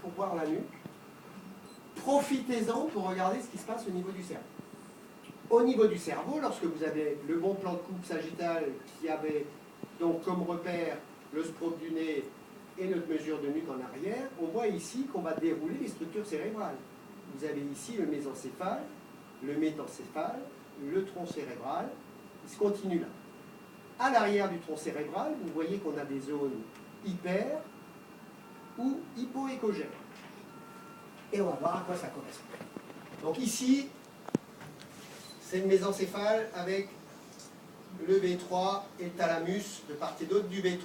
pour voir la nuque. Profitez-en pour regarder ce qui se passe au niveau du cerveau. Au niveau du cerveau, lorsque vous avez le bon plan de coupe sagittal qui avait donc comme repère le strobe du nez et notre mesure de nuque en arrière, on voit ici qu'on va dérouler les structures cérébrales. Vous avez ici le mésencéphale, le métencéphale, le tronc cérébral, il se continue là. À l'arrière du tronc cérébral, vous voyez qu'on a des zones hyper ou hypoécogènes. Et on va voir à quoi ça correspond. Donc ici, c'est le mésencéphale avec le V3 et le thalamus de part et d'autre du V3.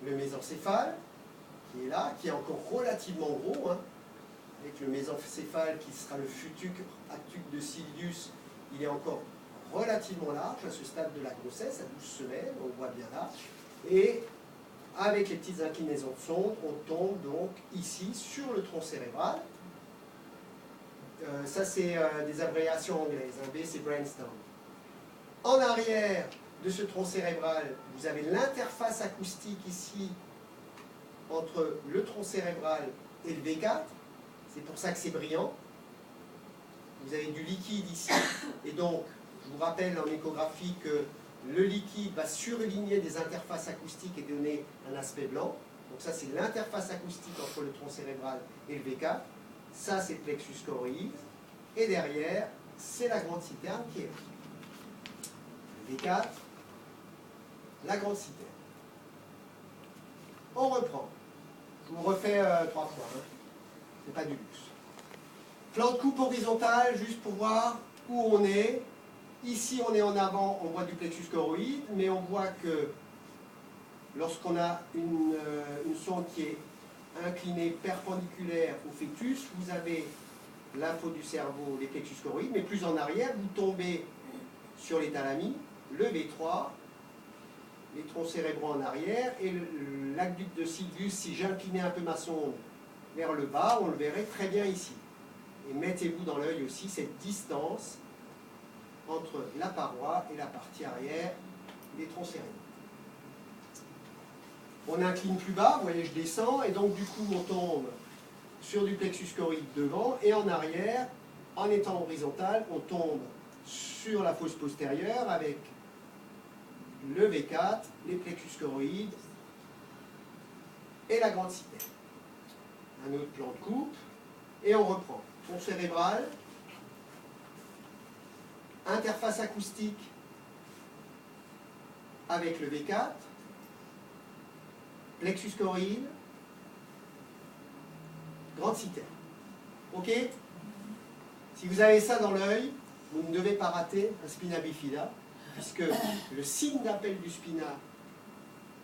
Le mésencéphale, qui est là, qui est encore relativement gros, hein, avec le mésencéphale qui sera le futur actuc de Sylvius, il est encore relativement large à ce stade de la grossesse, à 12 semaines, on le voit bien là. Et avec les petites inclinaisons de sonde, on tombe donc ici sur le tronc cérébral. Ça, c'est des abréviations anglaises. Un B, c'est brainstorm. En arrière de ce tronc cérébral, vous avez l'interface acoustique ici entre le tronc cérébral et le V4. C'est pour ça que c'est brillant. Vous avez du liquide ici. Et donc, je vous rappelle en échographie que le liquide va surligner des interfaces acoustiques et donner un aspect blanc. Donc ça, c'est l'interface acoustique entre le tronc cérébral et le V4. Ça, c'est le plexus choroïde. Et derrière, c'est la grande citerne qui est là. Le V4, la grande citerne. On reprend. Je vous refais 3 fois. Hein. C'est pas du luxe. Plan de coupe horizontal, juste pour voir où on est. Ici, on est en avant, on voit du plexus choroïde, mais on voit que lorsqu'on a une sonde qui est inclinée perpendiculaire au fœtus, vous avez l'info du cerveau, les plexus choroïdes, mais plus en arrière, vous tombez sur les thalamies, le V3, les troncs cérébraux en arrière, et l'aqueduc de Sylvius, si j'inclinais un peu ma sonde vers le bas, on le verrait très bien ici. Et mettez-vous dans l'œil aussi cette distance entre la paroi et la partie arrière des troncs cérébraux. On incline plus bas, vous voyez, je descends, et donc du coup on tombe sur du plexus choroïde devant, et en arrière, en étant horizontal, on tombe sur la fosse postérieure avec le V4, les plexus choroïdes et la grande citerne. Un autre plan de coupe, et on reprend. Tronc cérébral, interface acoustique avec le V4, plexus choroïde, grande citerne. Ok? Si vous avez ça dans l'œil, vous ne devez pas rater un spina bifida, puisque le signe d'appel du spina,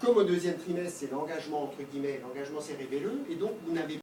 comme au deuxième trimestre, c'est l'engagement, entre guillemets, l'engagement cérébelleux, et donc vous n'avez